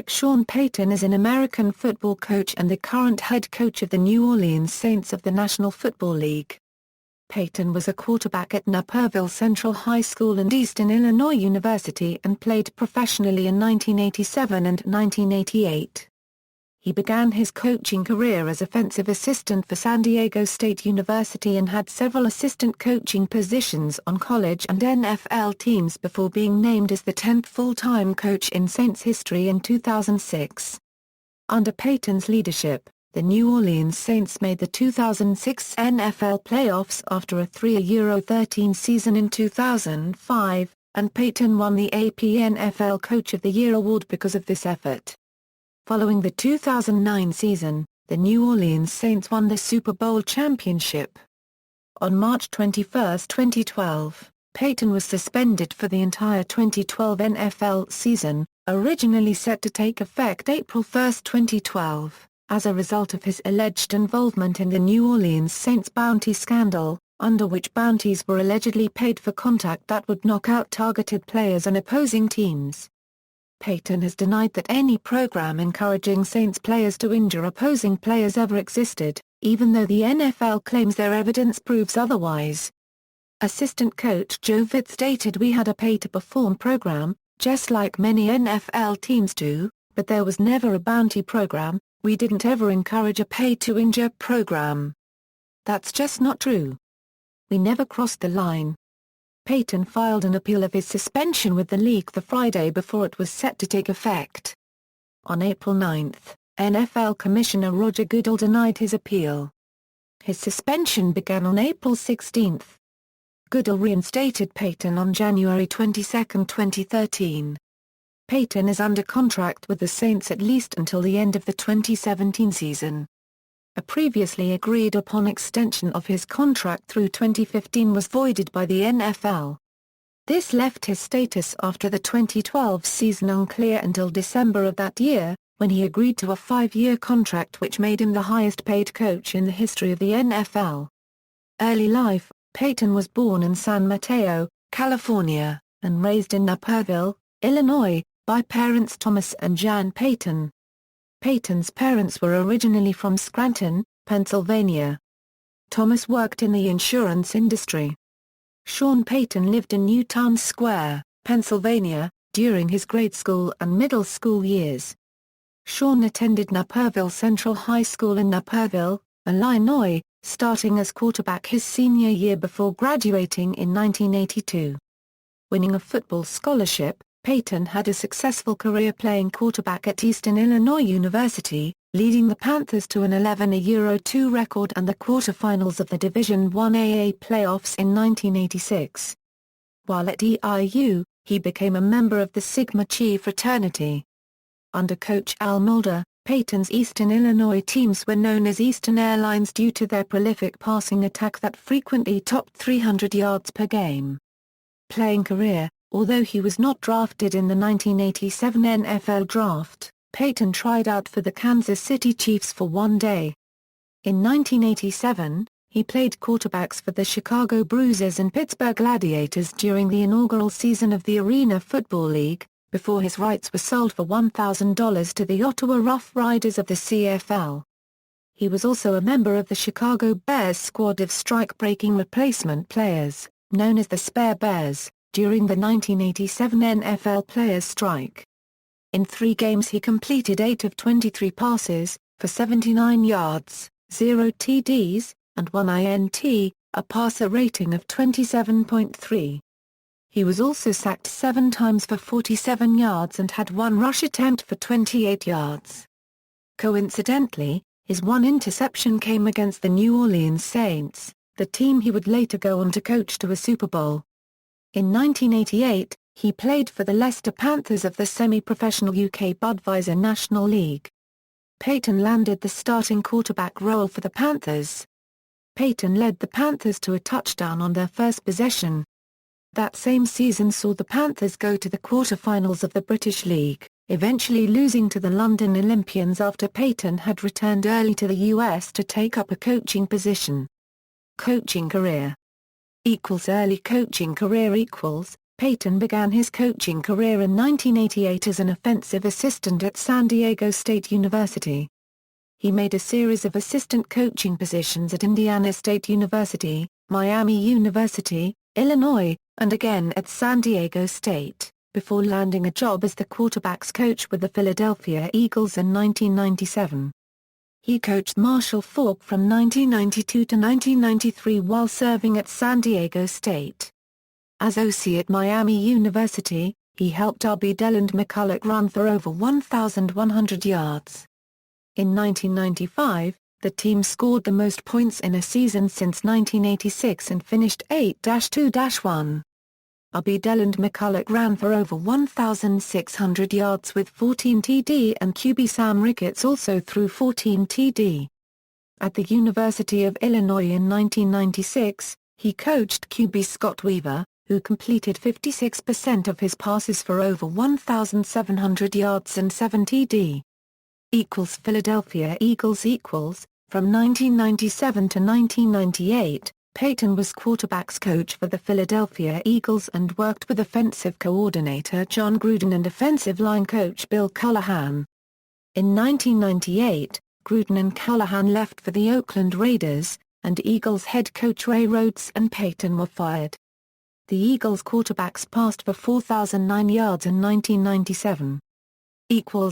Sean Payton is an American football coach and the current head coach of the New Orleans Saints of the National Football League. Payton was a quarterback at Naperville Central High School and Eastern Illinois University and played professionally in 1987 and 1988. He began his coaching career as offensive assistant for San Diego State University and had several assistant coaching positions on college and NFL teams before being named as the 10th full-time coach in Saints history in 2006. Under Payton's leadership, the New Orleans Saints made the 2006 NFL playoffs after a 3-13 season in 2005, and Payton won the AP NFL Coach of the Year award because of this effort. Following the 2009 season, the New Orleans Saints won the Super Bowl championship. On March 21, 2012, Payton was suspended for the entire 2012 NFL season, originally set to take effect April 1, 2012, as a result of his alleged involvement in the New Orleans Saints bounty scandal, under which bounties were allegedly paid for contact that would knock out targeted players and opposing teams. Payton has denied that any program encouraging Saints players to injure opposing players ever existed, even though the NFL claims their evidence proves otherwise. Assistant coach Joe Vitt stated, "We had a pay-to-perform program, just like many NFL teams do, but there was never a bounty program. We didn't ever encourage a pay-to-injure program. That's just not true. We never crossed the line." Payton filed an appeal of his suspension with the league the Friday before it was set to take effect. On April 9, NFL Commissioner Roger Goodell denied his appeal. His suspension began on April 16. Goodell reinstated Payton on January 22, 2013. Payton is under contract with the Saints at least until the end of the 2017 season. A previously agreed-upon extension of his contract through 2015 was voided by the NFL. This left his status after the 2012 season unclear until December of that year, when he agreed to a 5-year contract which made him the highest-paid coach in the history of the NFL. Early life: Payton was born in San Mateo, California, and raised in Naperville, Illinois, by parents Thomas and Jan Payton. Payton's parents were originally from Scranton, Pennsylvania. Thomas worked in the insurance industry. Sean Payton lived in New Town Square, Pennsylvania, during his grade school and middle school years. Sean attended Naperville Central High School in Naperville, Illinois, starting as quarterback his senior year before graduating in 1982. Winning a football scholarship, Payton had a successful career playing quarterback at Eastern Illinois University, leading the Panthers to an 11-2 record and the quarterfinals of the Division I AA playoffs in 1986. While at EIU, he became a member of the Sigma Chi fraternity. Under coach Al Mulder, Payton's Eastern Illinois teams were known as Eastern Airlines due to their prolific passing attack that frequently topped 300 yards per game. Playing career: although he was not drafted in the 1987 NFL Draft, Payton tried out for the Kansas City Chiefs for one day. In 1987, he played quarterbacks for the Chicago Bruisers and Pittsburgh Gladiators during the inaugural season of the Arena Football League, before his rights were sold for $1,000 to the Ottawa Rough Riders of the CFL. He was also a member of the Chicago Bears squad of strike-breaking replacement players, known as the Spare Bears, during the 1987 NFL Players' Strike. In 3 games he completed 8 of 23 passes, for 79 yards, 0 TDs, and 1 INT, a passer rating of 27.3. He was also sacked 7 times for 47 yards and had 1 rush attempt for 28 yards. Coincidentally, his 1 interception came against the New Orleans Saints, the team he would later go on to coach to a Super Bowl. In 1988, he played for the Leicester Panthers of the semi-professional UK Budweiser National League. Payton landed the starting quarterback role for the Panthers. Payton led the Panthers to a touchdown on their first possession. That same season saw the Panthers go to the quarterfinals of the British League, eventually losing to the London Olympians after Payton had returned early to the US to take up a coaching position. Coaching career. Early coaching career. Payton began his coaching career in 1988 as an offensive assistant at San Diego State University. He made a series of assistant coaching positions at Indiana State University, Miami University, Illinois, and again at San Diego State, before landing a job as the quarterbacks coach with the Philadelphia Eagles in 1997. He coached Marshall Faulk from 1992 to 1993 while serving at San Diego State. As OC at Miami University, he helped R.B. Dell and McCulloch run for over 1,100 yards. In 1995, the team scored the most points in a season since 1986 and finished 8-2-1. R.B. Dell and McCulloch ran for over 1,600 yards with 14 TD, and QB Sam Ricketts also threw 14 TD. At the University of Illinois in 1996, he coached QB Scott Weaver, who completed 56% of his passes for over 1,700 yards and 7 TD. Philadelphia Eagles. From 1997 to 1998, Payton was quarterbacks coach for the Philadelphia Eagles and worked with offensive coordinator John Gruden and offensive line coach Bill Callahan. In 1998, Gruden and Callahan left for the Oakland Raiders, and Eagles head coach Ray Rhodes and Payton were fired. The Eagles quarterbacks passed for 4,009 yards in 1997.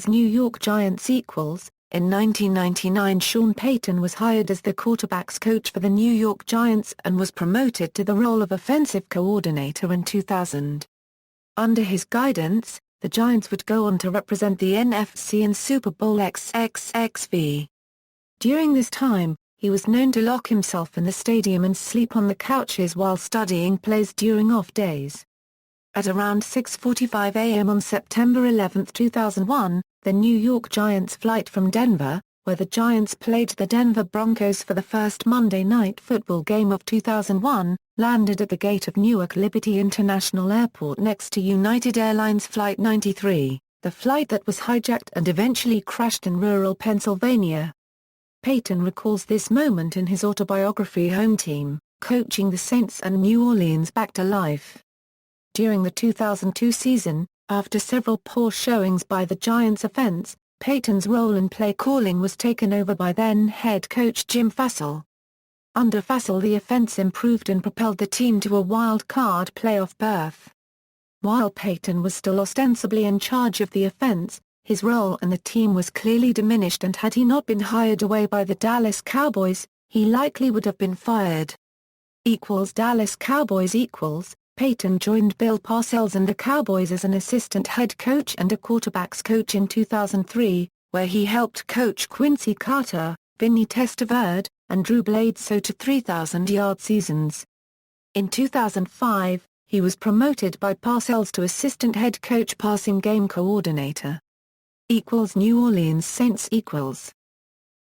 New York Giants. In 1999, Sean Payton was hired as the quarterbacks coach for the New York Giants and was promoted to the role of offensive coordinator in 2000. Under his guidance, the Giants would go on to represent the NFC in Super Bowl XXXV. During this time, he was known to lock himself in the stadium and sleep on the couches while studying plays during off days. At around 6:45 a.m. on September 11, 2001, the New York Giants flight from Denver, where the Giants played the Denver Broncos for the first Monday Night Football game of 2001, landed at the gate of Newark Liberty International Airport next to United Airlines Flight 93, the flight that was hijacked and eventually crashed in rural Pennsylvania. Payton recalls this moment in his autobiography Home Team, Coaching the Saints and New Orleans Back to Life. During the 2002 season, after several poor showings by the Giants' offense, Payton's role in play calling was taken over by then head coach Jim Fassel. Under Fassel, the offense improved and propelled the team to a wild-card playoff berth. While Payton was still ostensibly in charge of the offense, his role in the team was clearly diminished, and had he not been hired away by the Dallas Cowboys, he likely would have been fired. Dallas Cowboys. Payton joined Bill Parcells and the Cowboys as an assistant head coach and a quarterbacks coach in 2003, where he helped coach Quincy Carter, Vinny Testaverde, and Drew Bledsoe to 3,000-yard seasons. In 2005, he was promoted by Parcells to assistant head coach passing game coordinator. New Orleans Saints.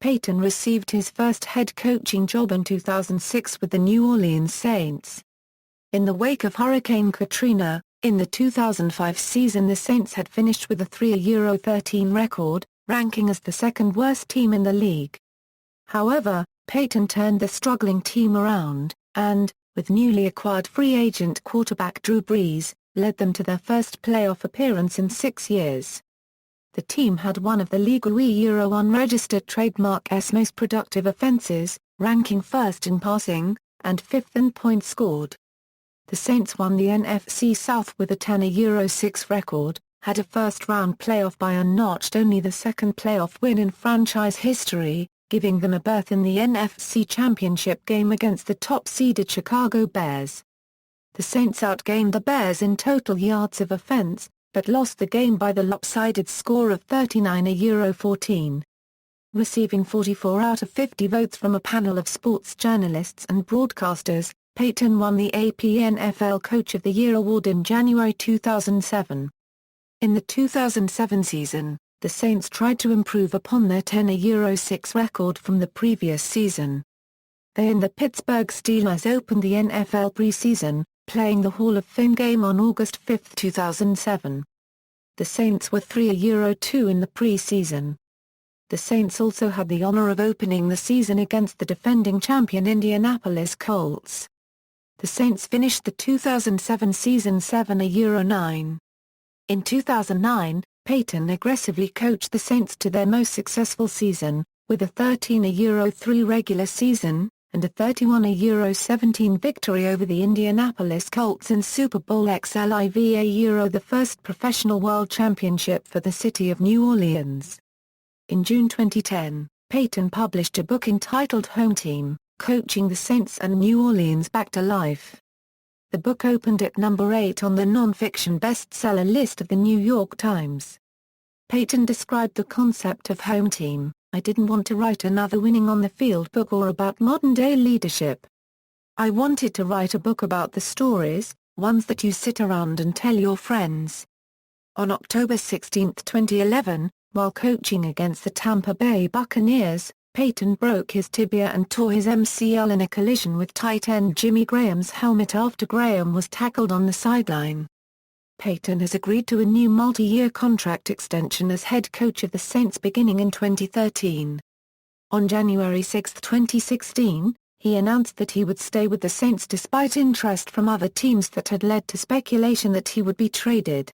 Payton received his first head coaching job in 2006 with the New Orleans Saints. In the wake of Hurricane Katrina, in the 2005 season the Saints had finished with a 3-13 record, ranking as the second-worst team in the league. However, Payton turned the struggling team around, and, with newly acquired free agent quarterback Drew Brees, led them to their first playoff appearance in 6 years. The team had one of the league unregistered trademark's most productive offenses, ranking first in passing, and fifth in points scored. The Saints won the NFC South with a 10-6 record, had a first-round playoff bye and notched only the second playoff win in franchise history, giving them a berth in the NFC Championship game against the top-seeded Chicago Bears. The Saints outgained the Bears in total yards of offense, but lost the game by the lopsided score of 39-14. Receiving 44 out of 50 votes from a panel of sports journalists and broadcasters, Payton won the AP NFL Coach of the Year award in January 2007. In the 2007 season, the Saints tried to improve upon their 10-6 record from the previous season. They and the Pittsburgh Steelers opened the NFL preseason, playing the Hall of Fame game on August 5, 2007. The Saints were 3-2 in the preseason. The Saints also had the honor of opening the season against the defending champion Indianapolis Colts. the Saints finished the 2007 season 7-9. In 2009, Payton aggressively coached the Saints to their most successful season, with a 13-3 regular season, and a 31-17 victory over the Indianapolis Colts in Super Bowl XLIV, the first professional world championship for the city of New Orleans. In June 2010, Payton published a book entitled Home Team, Coaching the Saints and New Orleans Back to Life. The book opened at number 8 on the non-fiction bestseller list of the New York Times. Payton described the concept of Home Team: "I didn't want to write another winning on the field book or about modern-day leadership. I wanted to write a book about the stories, ones that you sit around and tell your friends." On October 16, 2011, while coaching against the Tampa Bay Buccaneers, Payton broke his tibia and tore his MCL in a collision with tight end Jimmy Graham's helmet after Graham was tackled on the sideline. Payton has agreed to a new multi-year contract extension as head coach of the Saints beginning in 2013. On January 6, 2016, he announced that he would stay with the Saints despite interest from other teams that had led to speculation that he would be traded.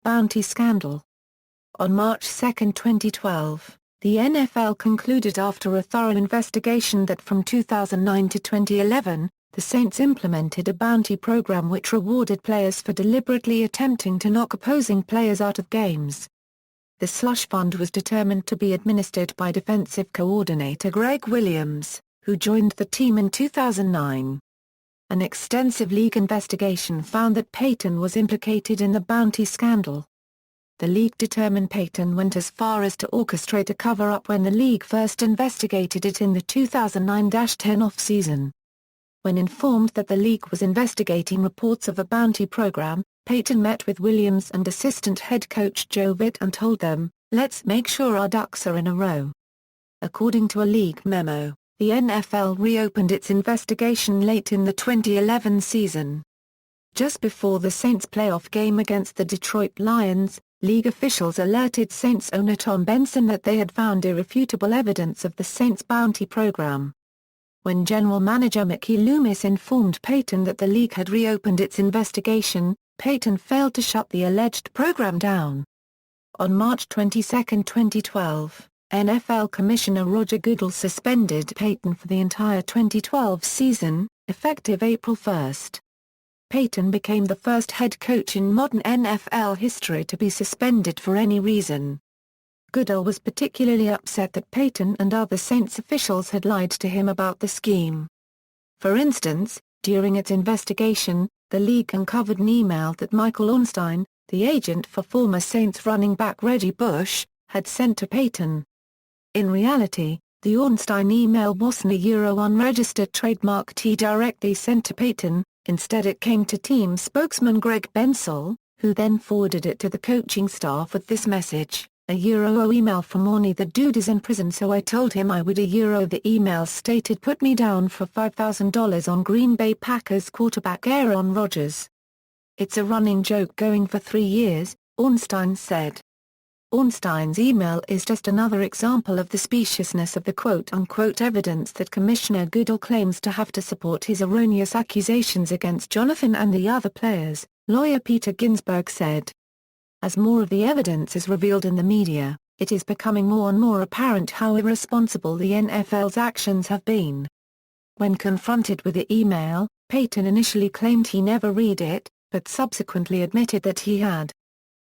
Bounty scandal. On March 2, 2012, the NFL concluded after a thorough investigation that from 2009 to 2011, the Saints implemented a bounty program which rewarded players for deliberately attempting to knock opposing players out of games. The slush fund was determined to be administered by defensive coordinator Greg Williams, who joined the team in 2009. An extensive league investigation found that Payton was implicated in the bounty scandal. The league determined Payton went as far as to orchestrate a cover-up when the league first investigated it in the 2009-10 off-season. When informed that the league was investigating reports of a bounty program, Payton met with Williams and assistant head coach Joe Vitt and told them, "Let's make sure our ducks are in a row." According to a league memo, the NFL reopened its investigation late in the 2011 season. Just before the Saints' playoff game against the Detroit Lions, league officials alerted Saints owner Tom Benson that they had found irrefutable evidence of the Saints' bounty program. When general manager Mickey Loomis informed Payton that the league had reopened its investigation, Payton failed to shut the alleged program down. On March 22, 2012, NFL Commissioner Roger Goodell suspended Payton for the entire 2012 season, effective April 1. Payton became the first head coach in modern NFL history to be suspended for any reason. Goodell was particularly upset that Payton and other Saints officials had lied to him about the scheme. For instance, during its investigation, the league uncovered an email that Michael Ornstein, the agent for former Saints running back Reggie Bush, had sent to Payton. In reality, the Ornstein email wasn't a unregistered trademark directly sent to Payton. Instead it came to team spokesman Greg Bensel, who then forwarded it to the coaching staff with this message, "A email from Orny, the dude is in prison, so I told him I would." The email stated, "Put me down for $5,000 on Green Bay Packers quarterback Aaron Rodgers." "It's a running joke going for 3 years," Ornstein said. Ornstein's email is just another example of the speciousness of the quote-unquote evidence that Commissioner Goodell claims to have to support his erroneous accusations against Jonathan and the other players, lawyer Peter Ginsburg said. As more of the evidence is revealed in the media, it is becoming more and more apparent how irresponsible the NFL's actions have been. When confronted with the email, Payton initially claimed he never read it, but subsequently admitted that he had.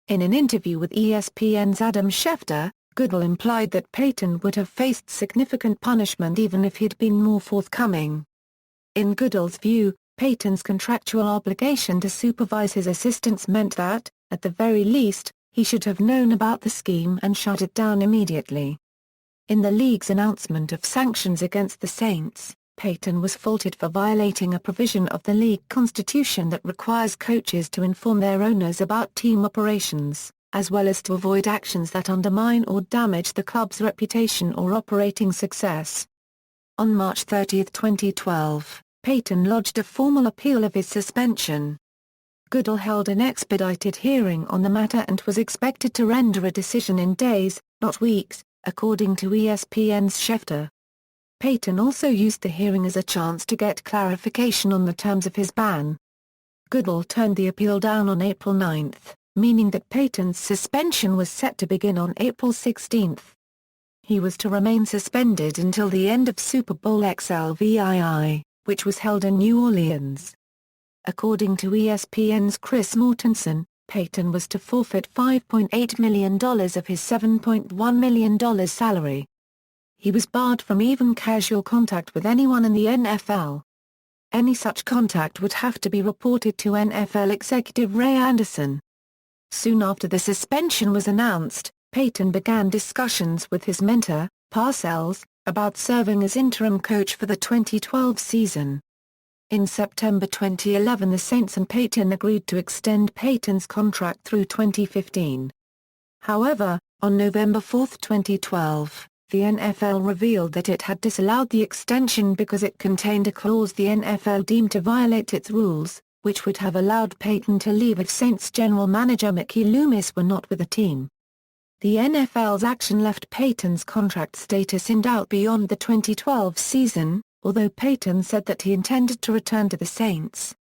In an interview with ESPN's Adam Schefter, Goodell implied that Payton would have faced significant punishment even if he'd been more forthcoming. In Goodell's view, Payton's contractual obligation to supervise his assistants meant that, at the very least, he should have known about the scheme and shut it down immediately. In the league's announcement of sanctions against the Saints, Payton was faulted for violating a provision of the league constitution that requires coaches to inform their owners about team operations, as well as to avoid actions that undermine or damage the club's reputation or operating success. On March 30, 2012, Payton lodged a formal appeal of his suspension. Goodell held an expedited hearing on the matter and was expected to render a decision in days, not weeks, according to ESPN's Schefter. Payton also used the hearing as a chance to get clarification on the terms of his ban. Goodell turned the appeal down on April 9, meaning that Payton's suspension was set to begin on April 16. He was to remain suspended until the end of Super Bowl XLVII, which was held in New Orleans. According to ESPN's Chris Mortensen, Payton was to forfeit $5.8 million of his $7.1 million salary. He was barred from even casual contact with anyone in the NFL. Any such contact would have to be reported to NFL executive Ray Anderson. Soon after the suspension was announced, Payton began discussions with his mentor, Parcells, about serving as interim coach for the 2012 season. In September 2011, the Saints and Payton agreed to extend Payton's contract through 2015. However, on November 4, 2012, the NFL revealed that it had disallowed the extension because it contained a clause the NFL deemed to violate its rules, which would have allowed Payton to leave if Saints general manager Mickey Loomis were not with the team. The NFL's action left Payton's contract status in doubt beyond the 2012 season, although Payton said that he intended to return to the Saints.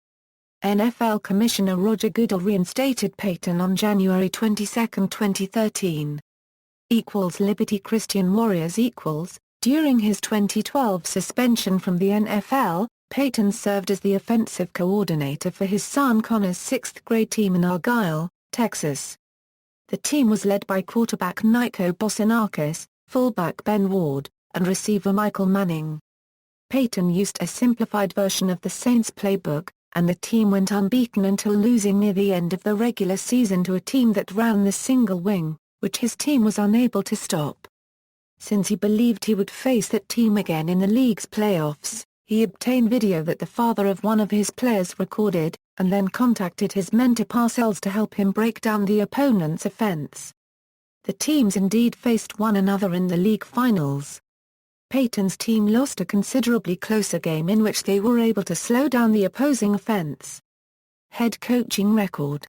NFL Commissioner Roger Goodell reinstated Payton on January 22, 2013. Liberty Christian Warriors During his 2012 suspension from the NFL, Payton served as the offensive coordinator for his son Connor's sixth-grade team in Argyle, Texas. The team was led by quarterback Nico Bosinakis, fullback Ben Ward, and receiver Michael Manning. Payton used a simplified version of the Saints playbook, and the team went unbeaten until losing near the end of the regular season to a team that ran the single wing, which his team was unable to stop. Since he believed he would face that team again in the league's playoffs, he obtained video that the father of one of his players recorded, and then contacted his mentor Parcells to help him break down the opponent's offense. The teams indeed faced one another in the league finals. Payton's team lost a considerably closer game in which they were able to slow down the opposing offense. Head coaching record.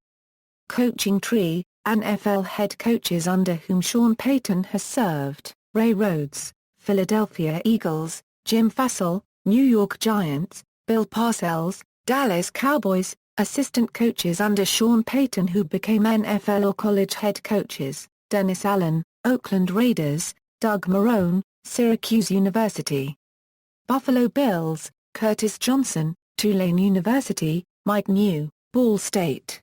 Coaching tree, NFL head coaches under whom Sean Payton has served: Ray Rhodes, Philadelphia Eagles; Jim Fassel, New York Giants; Bill Parcells, Dallas Cowboys. Assistant coaches under Sean Payton who became NFL or college head coaches: Dennis Allen, Oakland Raiders; Doug Marrone, Syracuse University; Buffalo Bills, Curtis Johnson, Tulane University; Mike New, Ball State.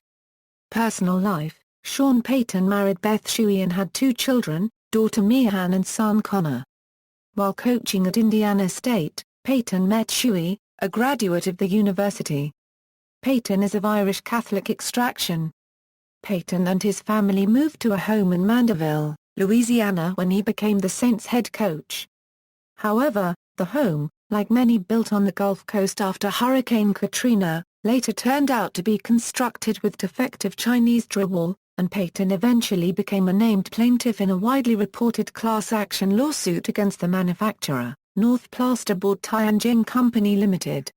Personal life: Sean Payton married Beth Shuey and had 2 children, daughter Meehan and son Connor. While coaching at Indiana State, Payton met Shuey, a graduate of the university. Payton is of Irish Catholic extraction. Payton and his family moved to a home in Naperville, Louisiana when he became the Saints head coach. However, the home, like many built on the Gulf Coast after Hurricane Katrina, later turned out to be constructed with defective Chinese drywall, and Payton eventually became a named plaintiff in a widely reported class action lawsuit against the manufacturer, North Plasterboard Tianjin Company Limited.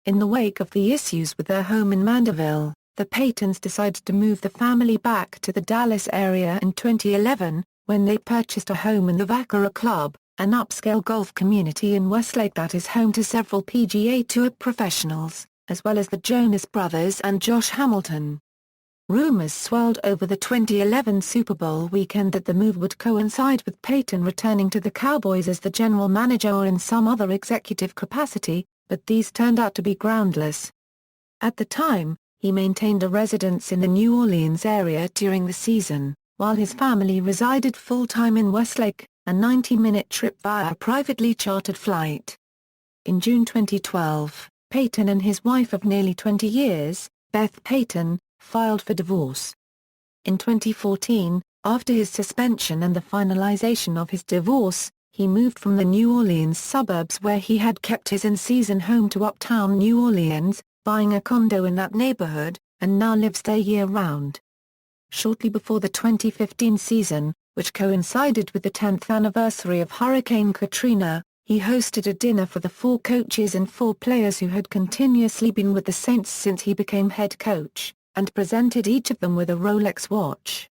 In the wake of the issues with their home in Mandeville, the Paytons decided to move the family back to the Dallas area in 2011, when they purchased a home in the Vaquera Club, an upscale golf community in Westlake that is home to several PGA Tour professionals, as well as the Jonas Brothers and Josh Hamilton. Rumors swirled over the 2011 Super Bowl weekend that the move would coincide with Payton returning to the Cowboys as the general manager or in some other executive capacity, but these turned out to be groundless. At the time, he maintained a residence in the New Orleans area during the season, while his family resided full-time in Westlake, a 90-minute trip via a privately chartered flight. In June 2012, Payton and his wife of nearly 20 years, Beth Payton, filed for divorce. In 2014, after his suspension and the finalization of his divorce, he moved from the New Orleans suburbs where he had kept his in-season home to uptown New Orleans, buying a condo in that neighborhood, and now lives there year-round. Shortly before the 2015 season, which coincided with the 10th anniversary of Hurricane Katrina, he hosted a dinner for the 4 coaches and 4 players who had continuously been with the Saints since he became head coach, and presented each of them with a Rolex watch.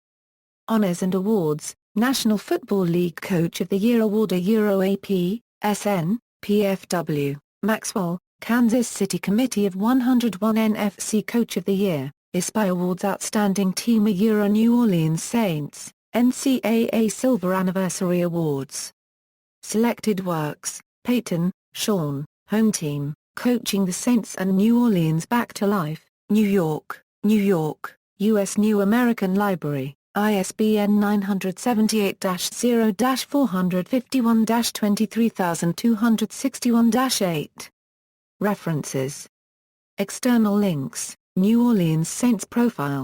Honors and awards: National Football League Coach of the Year Award, a Euro AP, SN, PFW, Maxwell, Kansas City Committee of 101 NFC Coach of the Year, ISPY Awards Outstanding Team New Orleans Saints, NCAA Silver Anniversary Awards. Selected works, Payton, Sean, Home Team, Coaching the Saints and New Orleans Back to Life, New York, New York, U.S. New American Library, ISBN 978-0-451-23261-8. References. External links, New Orleans Saints Profile.